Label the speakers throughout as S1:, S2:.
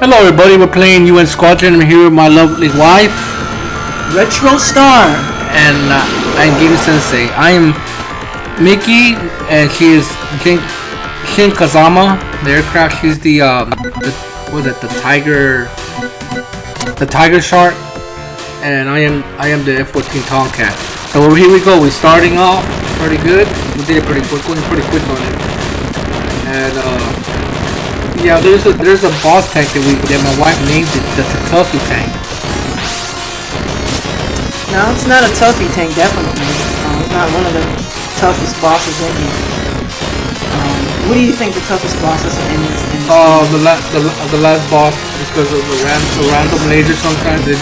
S1: Hello everybody, we're playing U.n.Squadron. I'm here with my lovely wife,
S2: Retrostarr,
S1: and I'm Gamesensay. I am Mickey, and she is Shin Kazama, the aircraft. She's the tiger shark, and I am the F-14 Tomcat. So here we go. We're starting off pretty good. We did it pretty quick, going pretty quick on it, and yeah, there's a boss tank that my wife named it the Tuffy tank.
S2: No, it's not a toughie tank, definitely. It's not one of the toughest bosses in here. What do you think the toughest bosses in this game?
S1: The last boss, because of the random laser. Sometimes it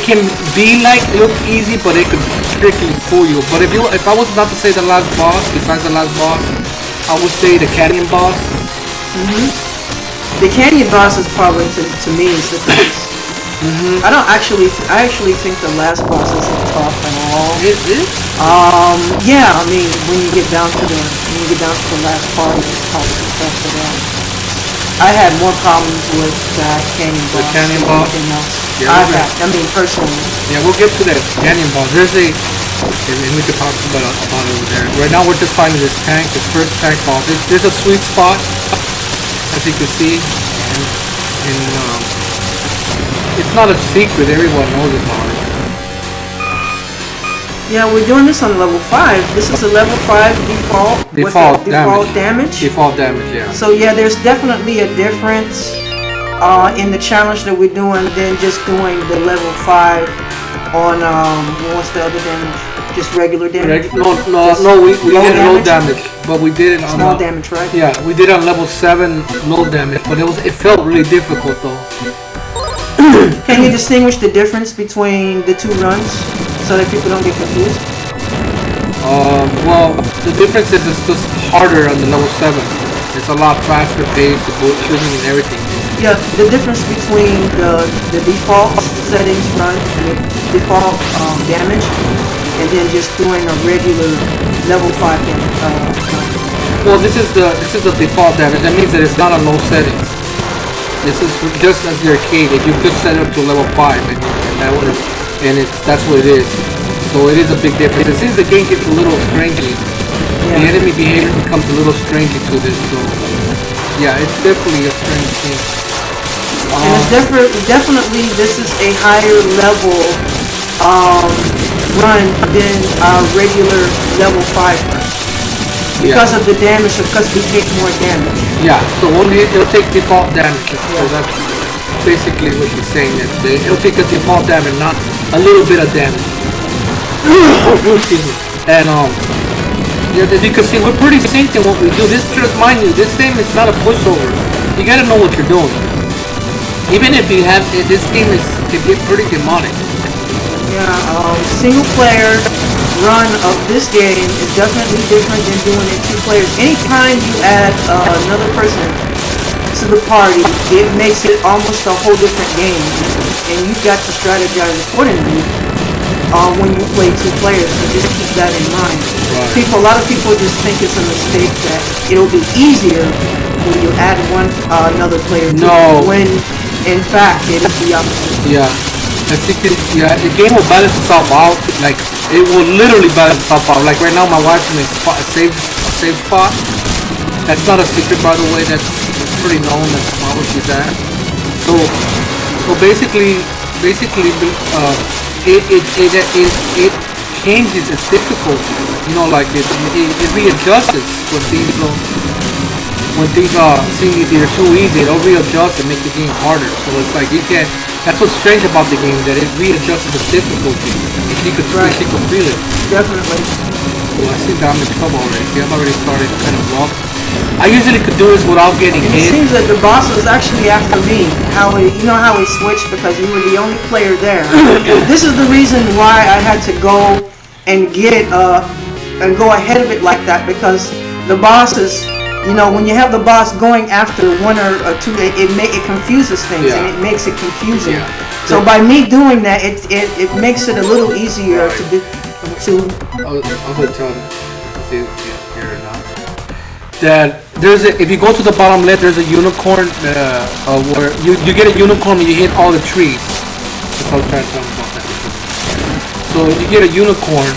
S1: can be like look easy, but it could strictly fool you. But if I was not to say the last boss, besides the last boss, I would say the canyon boss.
S2: The canyon boss is probably to me is the toughest. I actually think the last boss isn't tough at all.
S1: Is it?
S2: Yeah. I mean, when you get down to the last part, it's probably tough for them. I had more problems with that canyon boss.
S1: The canyon boss.
S2: Yeah, I mean, personally.
S1: Yeah, we'll get to that canyon boss. And we could talk about it over there. Right now, we're just finding this tank, this first tank boss. There's a sweet spot, as you can see, and it's not a secret. Everyone knows about it.
S2: Yeah, we're doing this on level 5. This is a level 5 default damage.
S1: Default damage, yeah.
S2: So yeah, there's definitely a difference in the challenge that we're doing than just doing the level 5 on what's the other damage? Just regular damage?
S1: No, we did low damage, but we did it on
S2: small damage, right?
S1: Yeah, we did on level 7 low damage, but it felt really difficult though.
S2: Can you distinguish the difference between the two runs so that people don't get confused?
S1: Well, the difference is it's just harder on the level 7. It's a lot faster paced, the bullet shooting and everything.
S2: Yeah, the difference between the default settings run and the default damage, and then just doing a regular level 5 damage run.
S1: Well, this is the default damage. That means that it's not on low settings. This is just as the arcade. If you just set it up to level 5, that's what it is. So it is a big difference. Since the game gets a little strangely, the enemy behavior becomes a little strangely to this. So yeah, it's definitely a strange thing.
S2: And it's definitely this is a higher level run than our regular level 5 run. Because of the damage, because we take more damage.
S1: Yeah, so it'll take default damage. So that's basically what he's saying. That it'll take a default damage, not a little bit of damage. Excuse me. And yeah, as you can see, we're pretty synced in what we do. Just mind you, this game is not a pushover. You gotta know what you're doing. Even if you have this game can get pretty demonic.
S2: Yeah, single player run of this game is definitely different than doing it 2 players. Anytime you add another person to the party, it makes it almost a whole different game, and you've got to strategize accordingly when you play 2 players. So just keep that in mind.
S1: Right.
S2: A lot of people just think it's a mistake that it'll be easier when you add another player.
S1: No.
S2: When in fact it is the opposite.
S1: Yeah. The game will balance itself out. Like, it will literally balance itself out. Like right now, my wife's in a safe spot. That's not a secret, by the way. That's pretty known. That's not where she's at. So basically, it changes its difficulty. You know, like it readjusts when things seem either too easy. It'll readjust and make the game harder. So it's like you can't. That's what's strange about the game, that it readjusts the difficulty. She could feel it.
S2: Definitely.
S1: Well, I think I'm in trouble already. See, I've already started kind of rough. I usually could do this without getting hit.
S2: It seems that the boss was actually after me. You know how he switched because you were the only player there. This is the reason why I had to go and get and go ahead of it like that, because the boss is. You know, when you have the boss going after 1 or 2, it confuses things, and it makes it confusing. Yeah. So by me doing that, it makes it a little easier to.
S1: I'm gonna tell him. See if here or not. that there's a, if you go to the bottom left, there's a unicorn where you get a unicorn when you hit all the trees. That's what I was trying to tell you about that. So you get a unicorn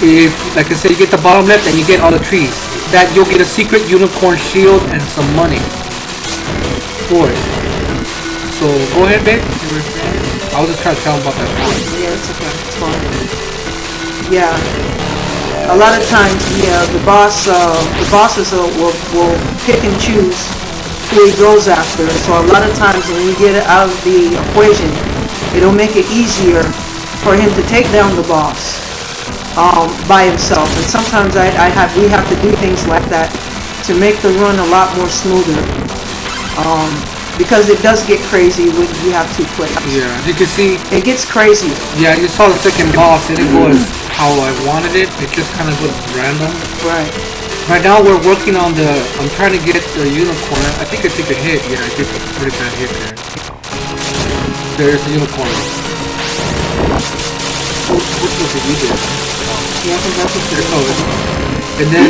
S1: if, like I said, you get the bottom left and you get all the trees. That you'll get a secret unicorn shield and some money for it. So go ahead, babe. I was just trying to tell him about that.
S2: Yeah, it's okay. It's fine. Yeah. A lot of times, the bosses will pick and choose who he goes after. So a lot of times when you get it out of the equation, it'll make it easier for him to take down the boss by himself. And sometimes we have to do things like that to make the run a lot more smoother. Because it does get crazy when you have two players.
S1: Yeah, you can see
S2: it gets crazy.
S1: Yeah, you saw the second boss. It didn't go as how I wanted it. It just kind of was random.
S2: Right.
S1: Right now we're working on the. I'm trying to get the unicorn. I think I took a hit. Yeah, I did a pretty bad hit there. There's the unicorn. What was it you did?
S2: Yeah, I think that's what you're doing.
S1: And then,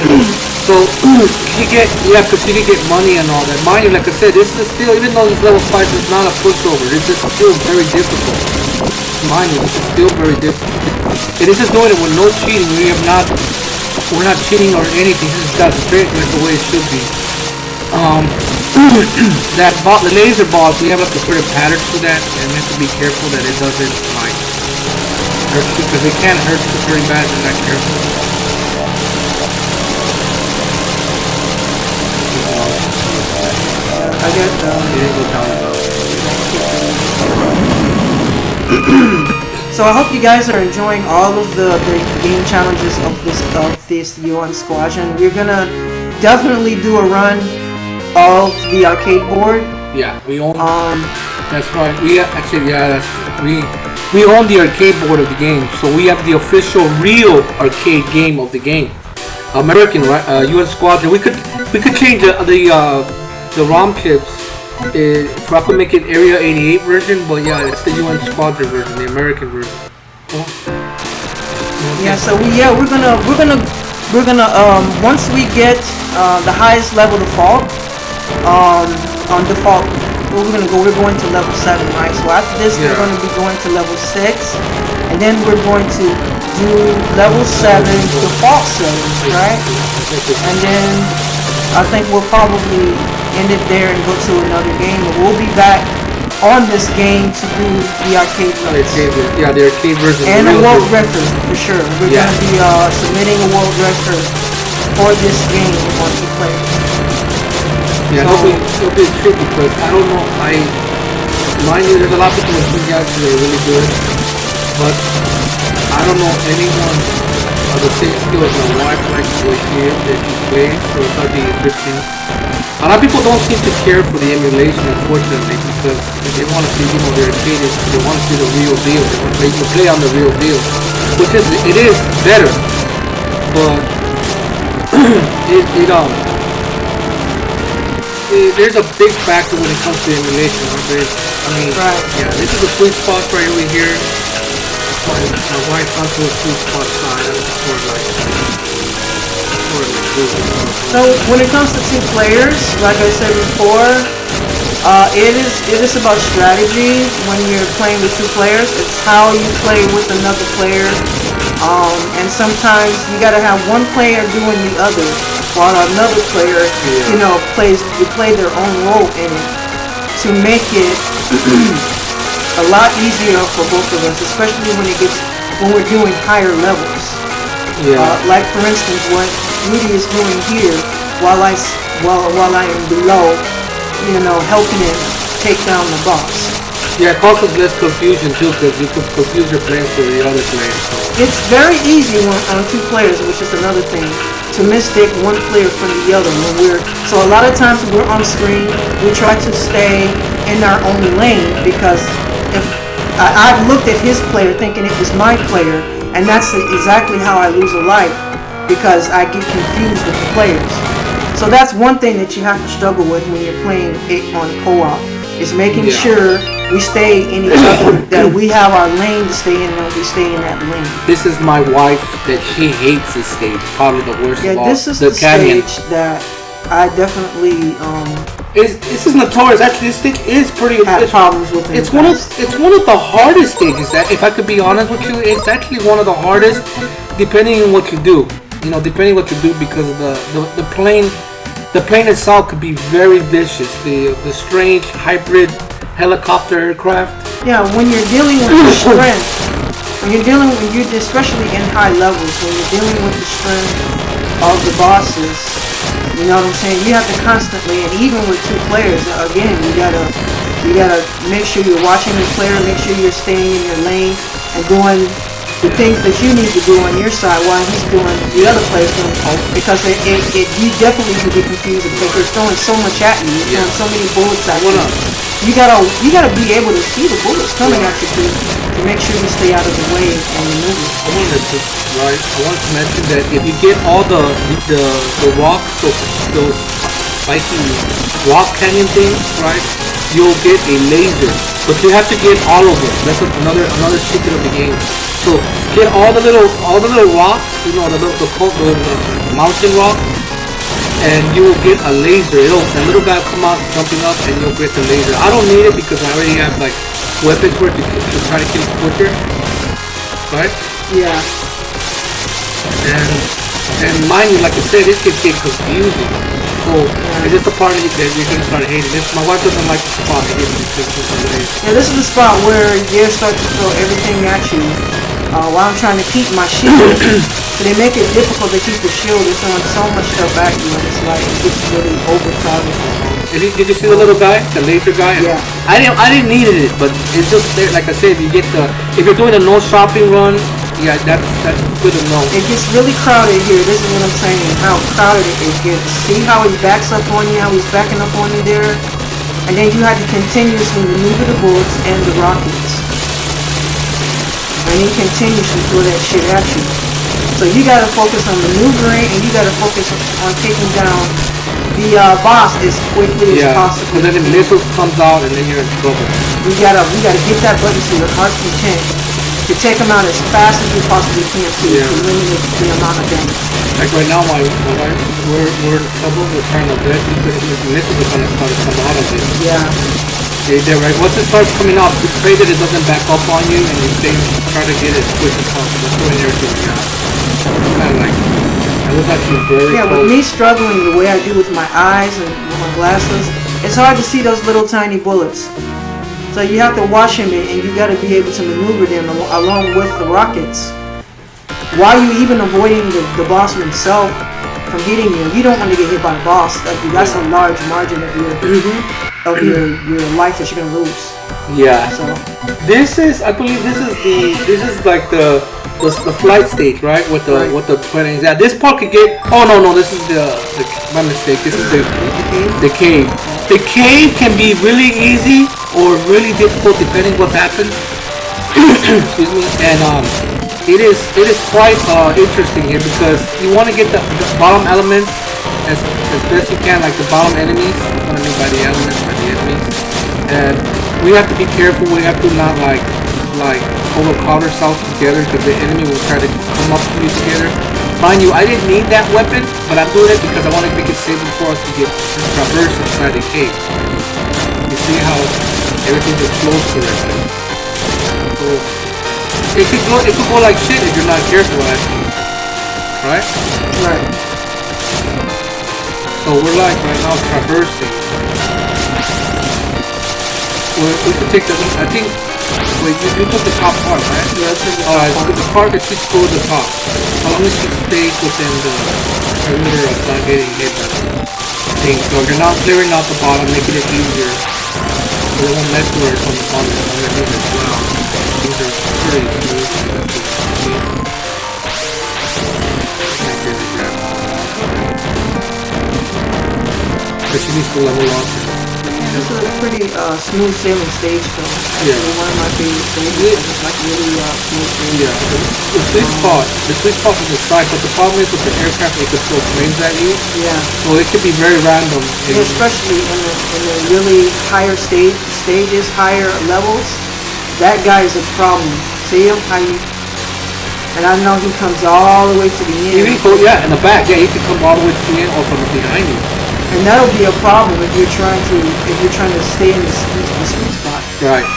S1: so you have to get money and all that. Mind you, like I said, this is still, even though this level 5 is not a pushover, it's just still very difficult. Mind you, this is still very difficult. And this is doing it with no cheating. We're not cheating or anything. This is done straight like the way it should be. The laser balls, we have to put a pattern to that, and we have to be careful that it doesn't like hurt you, because it can hurt you very bad if you're not careful.
S2: I get So I hope you guys are enjoying all of the game challenges of this U.n.Squadron. We're gonna definitely do a run of the arcade board.
S1: Yeah, we own. That's right. We actually, we own the arcade board of the game, so we have the official real arcade game of the game. American, right? U.n.Squadron. We could change the ROM chips. If I could make it Area 88 version, but yeah, it's the U.n.Squadron version, the American version. Oh.
S2: Yeah, so we're gonna once we get the highest level default, on default, we're going to level 7, right? So after this, we're going to be going to level 6, and then we're going to do level 7 default settings, right? And then I think we'll probably end it there and go to another game. But we'll be back on this game to do the arcade version.
S1: Yeah, the arcade version.
S2: And a world record, for sure. We're going to be submitting a world record for this game in multiplayer.
S1: Yeah, so, it'll be true, because I don't know, mind you, there's a lot of people in guys who are really good, but I don't know anyone of the same skill as my wife likes the way she is, that she plays, so it's going to be interesting. A lot of people don't seem to care for the emulation, unfortunately, because they want to see, their arcade is, they want to see the real deal. They can play on the real deal, which is, it is better, but there's a big factor when it comes to emulation, aren't there? I mean, yeah, this is a sweet spot right over here. My wife got to a sweet spot side.
S2: So when it comes to 2 players, like I said before, it is about strategy. When you're playing with 2 players, it's how you play with another player, and sometimes you gotta have one player doing the other, while another player, play their own role in it, to make it a lot easier for both of us, especially when we're doing higher levels. Yeah. Like for instance, what Rudy is doing here, while I am below, helping him take down the boss.
S1: Yeah, it causes less confusion too, because you could confuse your players for the other players. So.
S2: It's very easy on 2 players, which is another thing, to mistake one player from the other. So a lot of times when we're on screen, we try to stay in our own lane, because if I've looked at his player thinking it was my player, and that's exactly how I lose a life, because I get confused with the players. So that's one thing that you have to struggle with when you're playing it on co-op, is making sure we stay in each other, that we have our lane to stay in, and we stay in that lane.
S1: This is my wife that she hates this stage. Probably the worst of all.
S2: This is the
S1: canyon
S2: stage that I definitely
S1: this is notorious. Actually, this stage is pretty.
S2: Have problems with it.
S1: It's one of the hardest stages. That, if I could be honest with you, it's actually one of the hardest, depending on what you do. You know, depending on what you do, because the plane itself could be very vicious. The strange hybrid helicopter aircraft.
S2: Yeah, when you're dealing with the strength, especially in high levels, when you're dealing with the strength of the bosses, you know what I'm saying? You have to constantly, and even with two players, again, you gotta make sure you're watching the player, make sure you're staying in your lane and doing the things that you need to do on your side while he's doing the other player's doing. Because you definitely can get confused because they're throwing so much at you. You're throwing so many bullets at you. You gotta be able to see the bullets coming at you to make sure you stay out of the way and maneuver.
S1: I wanted to mention that if you get all the rocks, those spiky rock canyon things, right, you'll get a laser. But you have to get all of them. That's another secret of the game. So get all the little rocks, you know, the mountain rock, and you will get a laser. The little guy will come out jumping up, and you'll get the laser. I don't need it because I already have like weapons where to try to kill it quicker, right?
S2: Yeah.
S1: And mind you, like I said, it can get confusing. So it's just a part of it that you're gonna start hating. My wife doesn't like the spot here because of the way.
S2: Yeah, this is the spot where gears start to throw everything at you while I'm trying to keep my shield. So they make it difficult to keep the shield. They're throwing so much stuff at you, and it's like it gets really overcrowded.
S1: Did you see the little guy, the laser guy?
S2: Yeah.
S1: I didn't need it, but it's just there. Like I said, if you're doing a no shopping run, yeah, that's good to know.
S2: It gets really crowded here. This is what I'm saying. How crowded it gets. See how he backs up on you? How he's backing up on you there? And then you have to continuously maneuver the bullets and the rockets. And he continuously throw that shit at you. So you gotta focus on maneuvering, and you gotta focus on taking down the boss as quickly as possible.
S1: And then the missile comes out, and then you're in trouble.
S2: You gotta get that button to your heart's content to take them out as fast as you possibly can to eliminate the amount of damage.
S1: Like right now, my wife, we're in trouble. We're trying to bet because the missiles are gonna start to come out of it.
S2: Yeah.
S1: They're right. Once it starts coming out, you pray that it doesn't back up on you, and you try to get it as quick as possible. Throwing everything out. Kind of like, I was actually very close.
S2: With me struggling the way I do with my eyes and with my glasses, it's hard to see those little tiny bullets. So you have to watch them, and you got to be able to maneuver them along with the rockets. While you even avoiding the boss himself from hitting you. You don't want to get hit by the boss. That's a large margin of your life that you're gonna lose.
S1: Yeah.
S2: So
S1: I believe this is like the flight stage, right? With the planes. Yeah, this part could get. Oh no, this is my mistake. This is the cave. The cave can be really easy or really difficult depending what happens. Excuse me. And it is quite interesting here because you want to get the bottom elements as best you can, like the bottom enemies. What I mean by the elements, by the enemies. And we have to be careful. We have to not like overcrowd ourselves together because the enemy will try to come up to you together. Mind you, I didn't need that weapon, but I'm doing it because I want to make it safe for us to get traverse inside the cave. You see how everything just flows correctly. So it could go like shit if you're not careful, actually. Right?
S2: Right.
S1: So we're like right now traversing. We could take the. I think. Wait, you took the top part, right?
S2: Yeah, I took the top
S1: Alright,
S2: part.
S1: so the part that should go to the top. As long as you stay within the perimeter of not getting hit by the thing. So you're not clearing out the bottom, making it easier. So it won't mess with it on the bottom underneath as well. These are pretty smooth. But she needs to level up.
S2: This is a pretty smooth sailing stage, though. Actually, one of my favorite stages. It's like really smooth sailing.
S1: Yeah, the sweet spot is the side, but the problem is with the aircraft, it could throw flames at you.
S2: Yeah.
S1: So it could be very random.
S2: Yeah, especially in the really higher stages, higher levels. That guy is a problem. See him? And I know he comes all the way to the end.
S1: In the back. Yeah, he can come all the way to the end or from behind you.
S2: And that'll be a problem if you're trying to stay in the sweet spot.
S1: Right.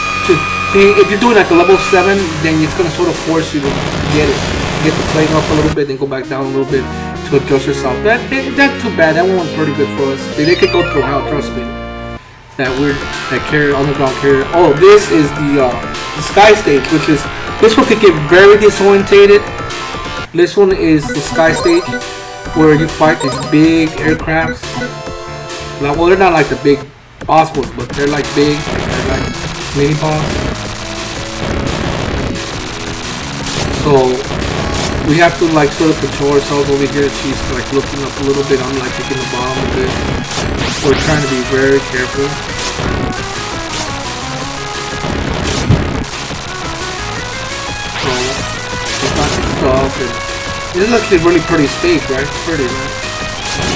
S1: See, if you're doing like a level 7, then it's gonna sort of force you to get the plane up a little bit, then go back down a little bit to adjust yourself. That's too bad. That one went pretty good for us. They could go through hell, trust me. That carrier, underground carrier. Oh, this is the sky stage, which is this one could get very disorientated. This one is the sky stage, where you fight these big aircrafts. Well, they're not like the big boss ones, but they're like big. They're like mini boss. So we have to like sort of control ourselves over here. She's like looking up a little bit. I'm like looking the bottom a bit. We're trying to be very careful. So we got some stuff, and this is actually a really pretty stage, right? It's pretty, right?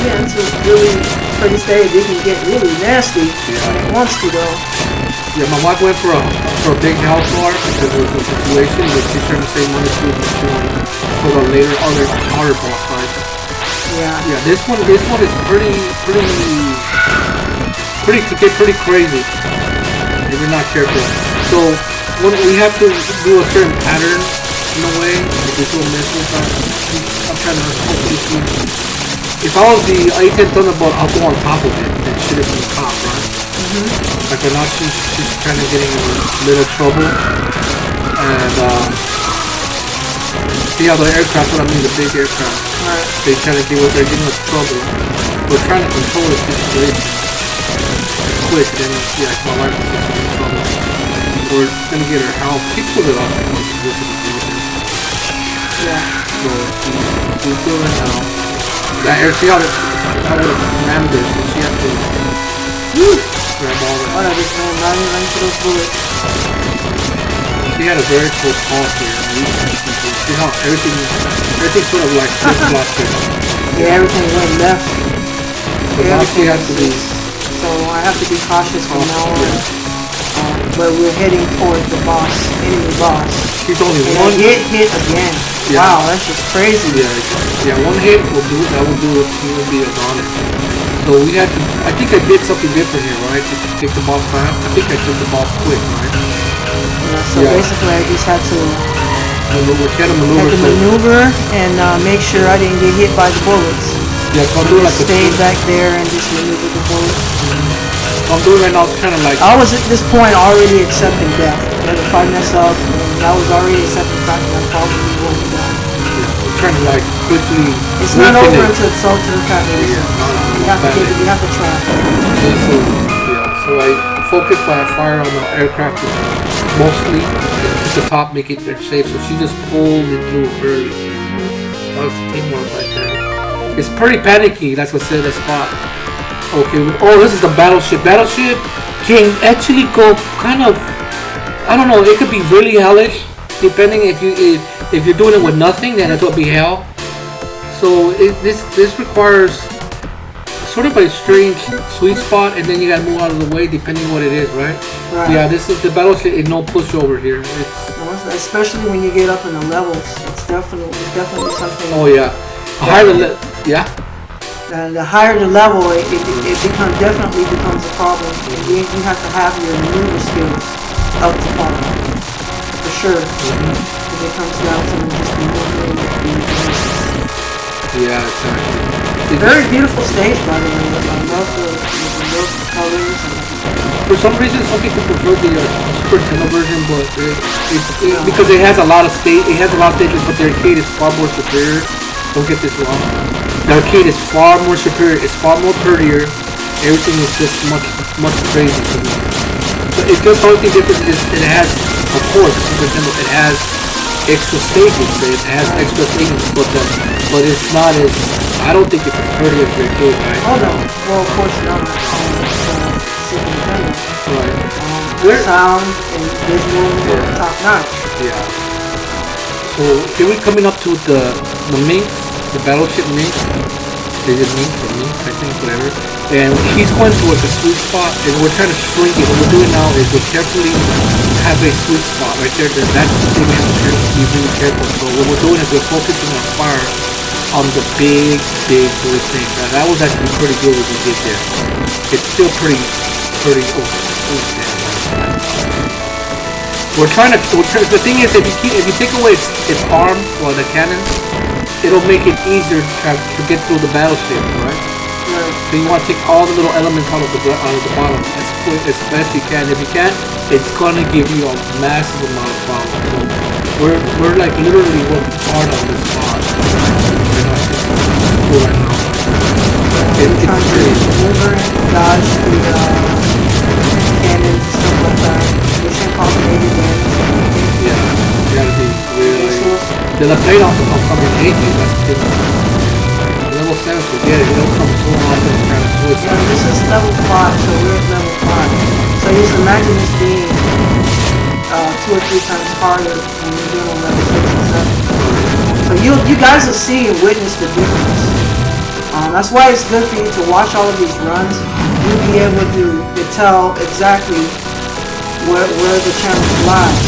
S2: Yeah, it's a really pretty stage. It can get really nasty when it wants to, though.
S1: Yeah, my wife went for a big health bar because of the situation, but she's trying to save money for the later harder boss fights.
S2: Yeah.
S1: Yeah, this one is pretty could get pretty crazy if you're not careful. So when we have to do a certain pattern in a way, if we do a missile, I'm trying to hopefully see. If I was the A-10 Thunderbolt, I'll go on top of it and shoot it from the top, right? Like right now, she's kind of getting in a little trouble, and see how the aircraft, what I mean, the big aircraft, they're giving us trouble. We're trying to control the situation quick, and then see like my wife is in trouble. We're gonna get her help. She pulled it off.
S2: Yeah.
S1: So she's doing it now. That air, see how it rammed her, so she has to grab all that.
S2: Oh, I just ran right into those bullets.
S1: She had a very close call here. See how everything sort of like flip-flopped here.
S2: Yeah, everything went left.
S1: So now she has to be...
S2: So I have to be cautious from now on. But we're heading towards the enemy boss.
S1: She's only
S2: and
S1: one
S2: hit again. Yeah. Wow, that's just crazy.
S1: Yeah, one hit will do it. That will do it. He will be on it. So we had to. I think I did something different here, right? To take the boss fast. I think I took the boss quick, right?
S2: Yeah. So basically, I just had to
S1: maneuver
S2: and make sure I didn't get hit by the bullets.
S1: Yeah, so I'm doing like
S2: stay back there and just maneuver the bullets.
S1: I'm doing right now. It's kind of like
S2: I was at this point already accepting death. But if I mess up, I was already accepting the fact that I'm probably going to die.
S1: Trying to like quickly.
S2: It's not over until it's sold to the factory. You have to try.
S1: So I focus my fire on the aircraft mostly at the top, make it safe. So she just pulled it through early. That was teamwork right there. It's pretty panicky. That's what said the spot. Okay. Oh, this is the battleship. Battleship can actually go kind of. I don't know. It could be really hellish, depending if you're doing it with nothing, then it'll be hell. So this requires sort of a strange sweet spot, and then you gotta move out of the way depending what it is, right? Right. Yeah, this is the battleship. It's no pushover here.
S2: Especially when you get up in the levels, it's definitely something.
S1: Oh yeah, yeah.
S2: The higher the level, it definitely becomes a problem. You have to have your maneuver skills up to par, for sure. If it comes down to just maneuvering the
S1: yeah, exactly.
S2: Very beautiful stage, by the way. I love the colors.
S1: For some reason, some people prefer the Super Nintendo version, but because it has a lot of stages, but the arcade is far more superior. Don't get this wrong. The arcade is far more superior. It's far more prettier. Everything is just much crazy to me. But it's just the only thing different is it has, of course, Super Nintendo. It has extra stages. It has extra things, but it's not as. I don't think it's as pretty as the arcade, right?
S2: Oh no. Well, of course not.
S1: Right.
S2: Sound and visual top notch.
S1: Yeah. So here we're coming up to the Mink, the battleship Mink. Is it Mink or Mink? I think whatever. And he's going towards a sweet spot, and we're trying to shrink it. What we're doing now is we're carefully have a sweet spot right there. That's the thing we have to be really careful. So what we're doing is we're focusing our fire on the big blue thing. Now that was actually pretty good what we did there. It's still pretty. We're trying to. The thing is, if you take away its arm or the cannon, it'll make it easier to get through the battleship, right? So you want to take all the little elements out of the bottom as best you can. If you can't, it's gonna give you a massive amount of problems. So we're like literally working hard on this spot. Right now. It's crazy.
S2: Dodge the cannons and stuff like that. Mission complicated damage.
S1: Yeah, you gotta be really. The plane also comes from an 80. That's the thing. Level 7, forget it. It don't come so often. Kind of switch.
S2: Yeah, this is level 5, so we're at level 5. So just imagine this being 2 or 3 times harder when you're doing on level 6 and 7. So you guys will see and witness the difference. That's why it's good for you to watch all of these runs. You'll be able to tell exactly where the challenge lies.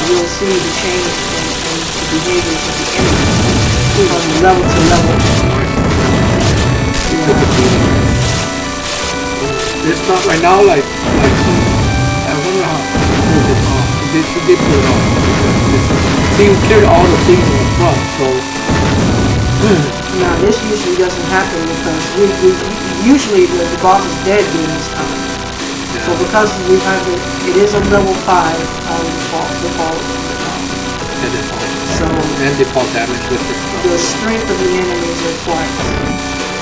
S2: You'll see the change in the behaviors of the enemy from level to level.
S1: It's not right now like I wonder how she pulled it off. She did pull it off. See, we cleared all the things in the front, so.
S2: Now this usually doesn't happen because we usually the boss is dead during this time. Yeah. So because we have it is a level 5 default.
S1: And default damage with it.
S2: The strength of the enemies are twice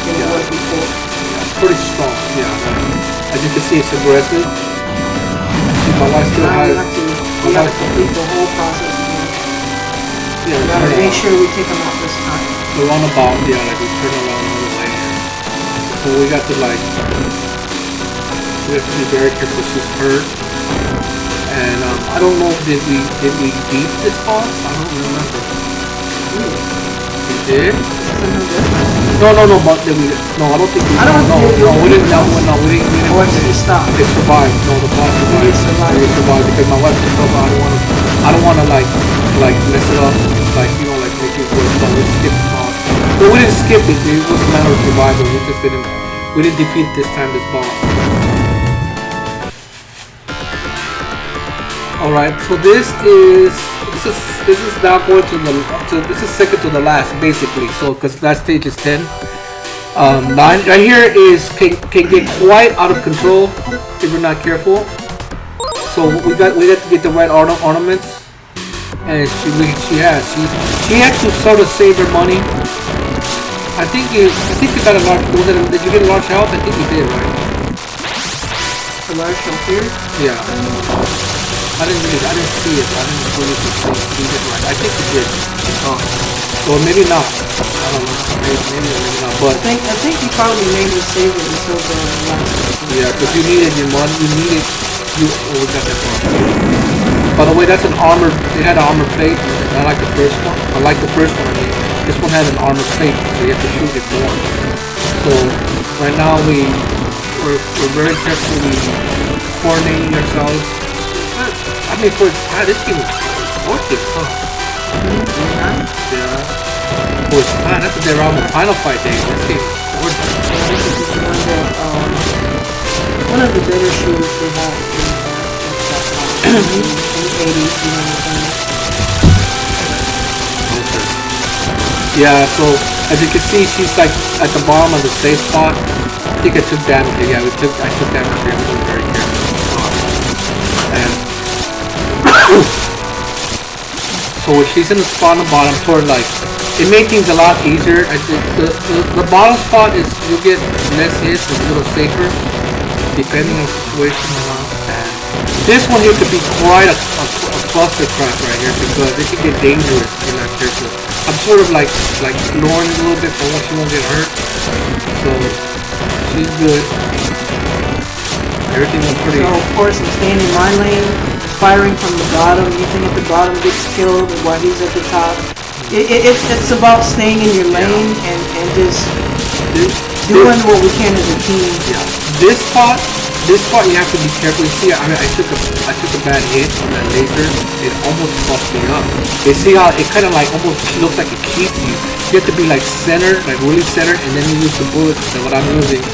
S2: than it was before.
S1: Yeah, it's pretty strong. Yeah. As you can see, it's aggressive. See, my wife still has.
S2: We have to complete the whole process again.
S1: Yeah,
S2: we gotta make sure we take them out this time.
S1: The runabout, like we turn around all the way. So we got to we have to be very careful. She's hurt. And I don't know, did we beat this boss? I don't remember. We did? No, but did we? No, I don't think we. We didn't.
S2: Or did we stop?
S1: It survived. No, the boss survived. It survived because my wife took over. I don't want to like mess it up. Like make it worse. So we skipped the boss. But we didn't skip it. It was a matter of survival. We didn't defeat this time this boss. Alright, so this is now going this is second to the last basically. So because last stage is 10. 9 right here can get quite out of control if we're not careful. So we got to get the right ornaments, and she had to sort of save her money. I think you got a large. Did you get a large health? I think you did, right?
S2: A large health here?
S1: Yeah. I didn't see it. I didn't really see it right. I think it did. Or maybe not. I don't know. Maybe not. But
S2: I think you probably made me save it until the last.
S1: Yeah, because you needed your money. We got that far. By the way, that's an armored. It had an armor plate. I like the first one. This one had an armor plate, so you have to shoot it more. So right now we're very carefully coordinating ourselves. I mean, for this game is gorgeous, huh? Yeah. For its time, that's what they're on the final fight day. This game is gorgeous.
S2: This is one of the better shooters we have in the 80s, you know what I mean?
S1: Okay. Yeah, so as you can see, she's like at the bottom of the safe spot. I think I took damage. Yeah, I took damage here. I'm being very careful. And so when she's in the spot on the bottom, toward it made things a lot easier. I think the bottom spot is you'll get less hits, it's a little safer, depending on the situation. And this one here could be quite a cluster crap right here because it can get dangerous in that character. I'm sort of like lowering it a little bit so she won't get hurt. So she's good. Everything went pretty.
S2: So of course I'm staying in my lane, firing from the bottom. Anything at the bottom gets killed while he's at the top. It's about staying in your lane and just doing what we can as a team.
S1: Yeah. This part you have to be careful. You see, I mean, I took a bad hit on that laser. It almost fucked me up. You see how it kind of like almost looks like it keeps you. You have to be like centered, like really centered, and then you use the bullets. That what I'm using.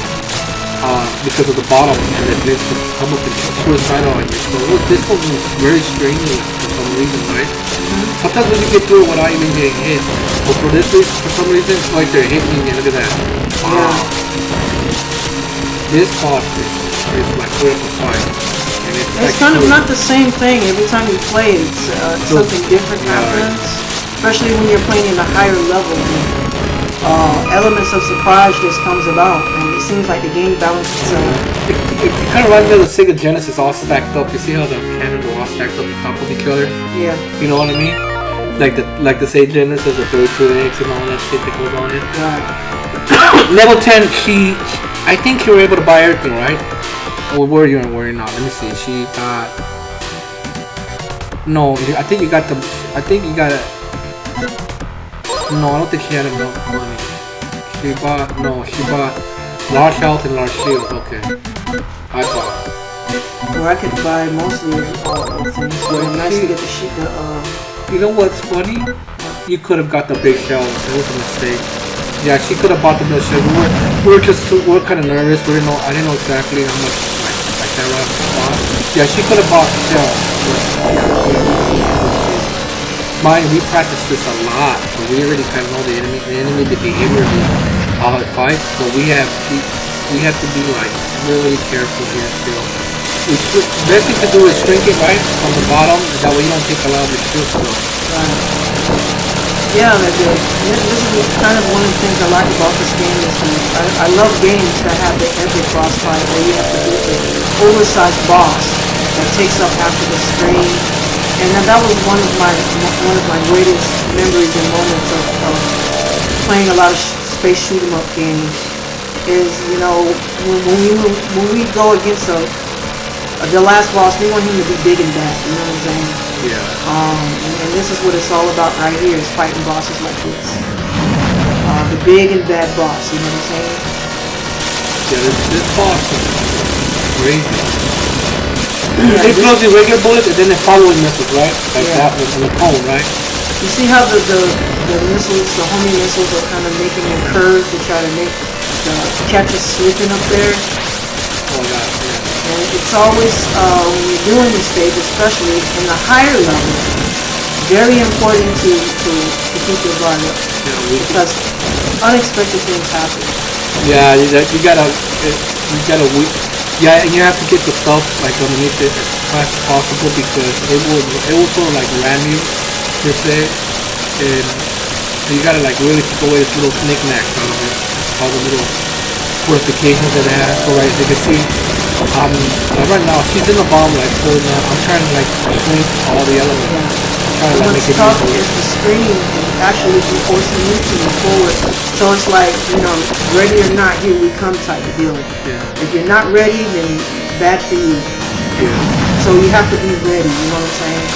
S1: Because of the bottom, and then this will come up and suicide on you. So look, this one was very strenuous for some reason, right? Sometimes when you get through it without even getting hit, but for this reason, for some reason, it's like they're hitting me. Look at that! Wow. This boss is like critical fight, and it's like
S2: kind of not the same thing every time you play. It's something different happens, especially when you're playing in a higher level. Elements of surprise just comes about, and it seems like the game balances itself.
S1: It kind of reminds me of the Sega Genesis all stacked up. You see how the cannons are all stacked up on top of each other?
S2: Yeah.
S1: You know what I mean? Like the Sega Genesis, the 32 eggs and all that shit that goes on it.
S2: Right.
S1: Level 10, I think you were able to buy everything, right? Or were you and were you not? Let me see. She got... No, I think you got it. No, I don't think she had enough money. She bought large health and large shield. Okay. I bought.
S2: Well, I could buy mostly all things. So it's nice to get the shit.
S1: You know what's funny? You could have got the big shell. It was a mistake. Yeah, she could have bought the big shell. We were kind of nervous. I didn't know exactly how much like that round bought. Yeah, she could have bought the shell. Mind, we practiced this a lot, so we already kind of know the enemy, the behavior of how it fights. So we have to be like really careful here still. The best thing to do is shrink it right from the bottom, that way you don't take a lot of the shield still.
S2: Right. Yeah, this is kind of one of the things I like about this game. Is I love games that have the epic boss fight where you have to beat the oversized boss that takes up half of the screen. And that was one of my greatest memories and moments of playing a lot of space shoot 'em up games. Is when we go against the last boss, we want him to be big and bad. You know what I'm saying?
S1: Yeah.
S2: And this is what it's all about right here: is fighting bosses like this. The big and bad boss. You know what I'm saying?
S1: Yeah, this boss is crazy.
S2: Yeah,
S1: they throw the regular bullets and then the following missiles, right? Like that one on the cone, right?
S2: You see how the missiles, the homing missiles are kind of making a curve to try to catch us slipping up there?
S1: Oh, yeah.
S2: And it's always, when you're doing this stage, especially in the higher levels, very important to keep your guard up.
S1: Yeah,
S2: because unexpected things happen.
S1: Yeah, you gotta. Yeah, and you have to get the stuff like underneath it as fast as possible because it will sort of like ram you per se, and you gotta like really take away this little knickknacks out of it, all the little fortifications that it has. So right, as you can see, right now she's in the bomb like pulling out. I'm trying to like shrink all the elements. I'm trying to like make it
S2: tough
S1: easier.
S2: is the screen actually be forcing you to move forward. So it's like, ready or not, here we come type of deal.
S1: Yeah.
S2: If you're not ready, then bad for you.
S1: Yeah.
S2: So you have to be ready, you know what I'm saying?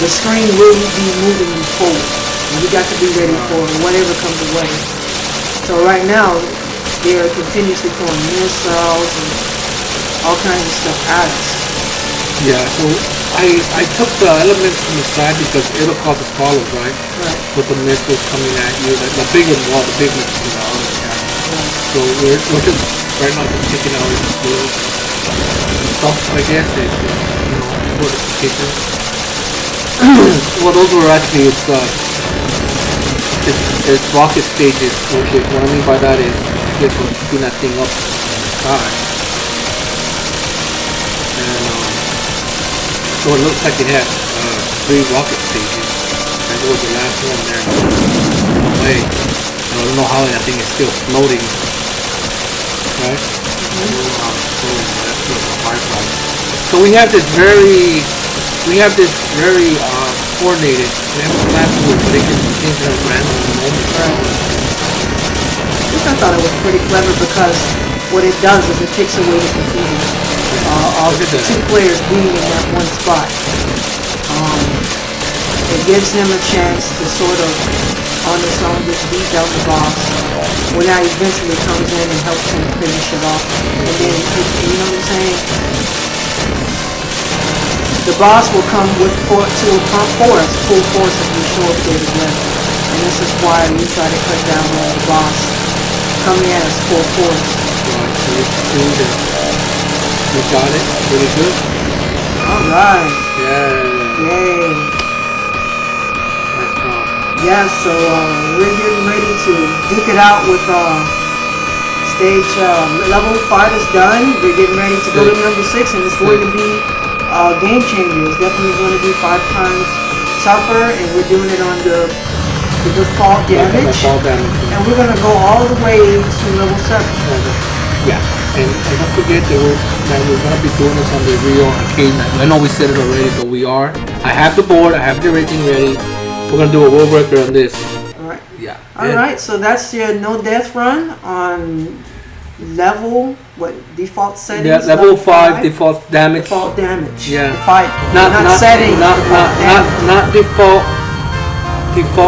S2: The screen will be moving you forward. And you got to be ready for whatever comes away. So right now, they're continuously throwing missiles and all kinds of stuff at us.
S1: Yeah, so I took the elements from the side because it'll cause us problems, right?
S2: Right.
S1: With the missiles coming at you, like the big missiles,
S2: Right.
S1: So we're just right now just taking out this little stuff, I guess, fortifications. Well, those were actually it's rocket stages. Okay, what I mean by that is, I guess we're keeping that thing up in the sky. So it looks like it had 3 rocket stages. That was the last one there. Away. I don't know how that thing is still floating. Right? I don't know how it's floating, but that's still a firefly. So we have this very coordinated. We have a plan to it, but it can change at a random moment.
S2: I thought it was pretty clever because what it does is it takes away the confusion. of the 2 players being in that one spot. It gives him a chance to sort of, on his own, just beat down the boss. When I eventually comes in and helps him finish it off. And then, you know what I'm saying? The boss will come with full force if you show up there again. And this is why we try to cut down on the boss coming at us full force.
S1: You got it. Really good.
S2: Alright.
S1: Yeah.
S2: Yay.
S1: Nice job.
S2: Yeah, so we're getting ready to duke it out with stage level 5 is done. We're getting ready to go to number 6, and it's going to be game changer. It's definitely going to be 5 times tougher, and we're doing it on the default damage. And we're going to go all the way to level 7.
S1: Yeah, and don't forget that we're going to be doing this on the real arcade night. I know we said it already, but we are. I have the board, I have everything ready. We're going to do a world record on this.
S2: Alright.
S1: Yeah.
S2: Alright, so that's your no death run on level, what, default settings?
S1: Yeah, level 5 default damage.
S2: Default damage.
S1: Yeah.
S2: Not settings.
S1: Not default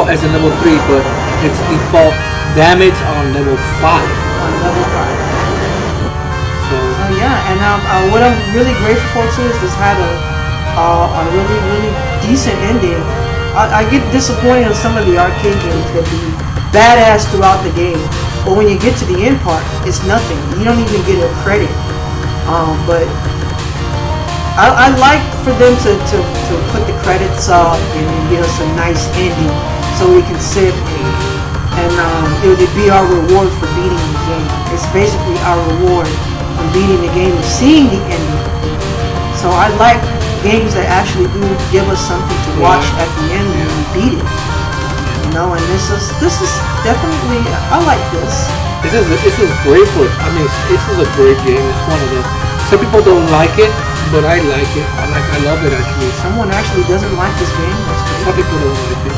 S1: as in level 3, but it's default damage on level 5.
S2: On level 5.
S1: So
S2: yeah, and what I'm really grateful for too is this had a really decent ending. I get disappointed in some of the arcade games that be badass throughout the game, but when you get to the end part, it's nothing. You don't even get a credit. But I like for them to put the credits up and give us a nice ending so we can sit and it would be our reward for beating the game. It's basically our reward for beating the game and seeing the ending. So I like games that actually do give us something to watch at the end when we beat it. You know, and this is definitely, I like this.
S1: This is great for, I mean, this is a great game. It's one of the, some people don't like it, but I like it. I love it actually.
S2: Someone actually doesn't like this game. That's crazy.
S1: Some people don't like it.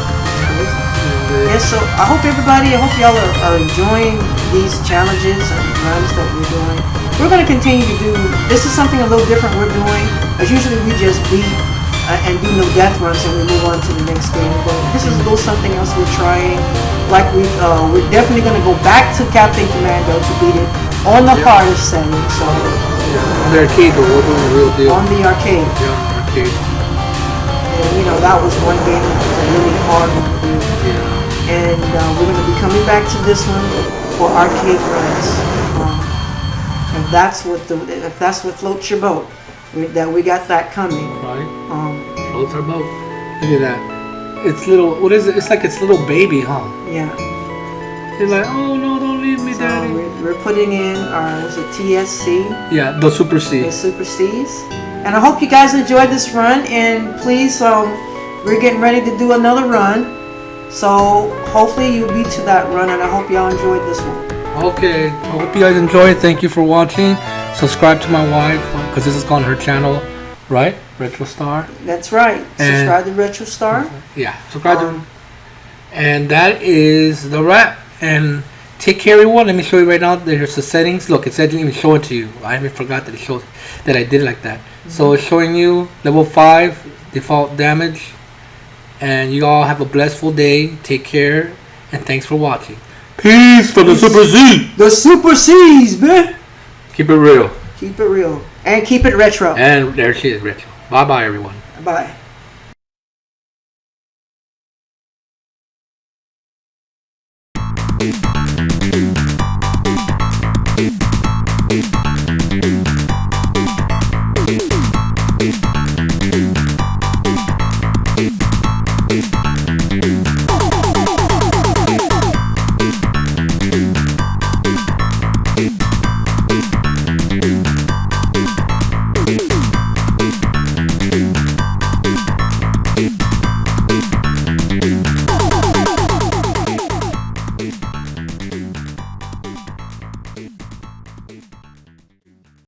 S2: Yeah, so I hope y'all are enjoying these challenges and runs that we're doing. We're going to continue to do, this is something a little different we're doing, as usually we just beat and do no death runs and we move on to the next game, but this is a little something else we're trying. Like we're definitely going to go back to Captain Commando to beat it on the hardest setting, so.
S1: On the arcade, but we're doing the real deal.
S2: On the arcade.
S1: Yeah, on the arcade.
S2: And you know, that was one game that was a really hard one to do.
S1: Yeah.
S2: And we're going to be coming back to this one for arcade runs. If that's what floats your boat, that we got that coming.
S1: Right. Floats our boat. Look at that. It's little. What is it? It's like its little baby, huh?
S2: Yeah.
S1: It's like, oh no, don't leave me, Daddy.
S2: We're putting in our TSC.
S1: Yeah, the Super C.
S2: The Super C's. And I hope you guys enjoyed this run. And please, we're getting ready to do another run. So hopefully you'll be to that run, and I hope y'all enjoyed this one.
S1: Okay, I hope you guys enjoyed. Thank you for watching. Subscribe to my wife, because this is on her channel, right? Retrostarr.
S2: That's right. Subscribe to Retrostarr.
S1: Yeah, subscribe to her. And that is the wrap. And take care, everyone. Let me show you right now. There's the settings. Look, it said let me show it to you. I even forgot that it shows that I did it like that. So it's showing you level 5 default damage. And you all have a blissful day. Take care, and thanks for watching. Peace from the Super C.
S2: The Super C's, man.
S1: Keep it real.
S2: Keep it real. And keep it retro.
S1: And there she is, retro. Bye-bye, everyone.
S2: Bye.
S3: It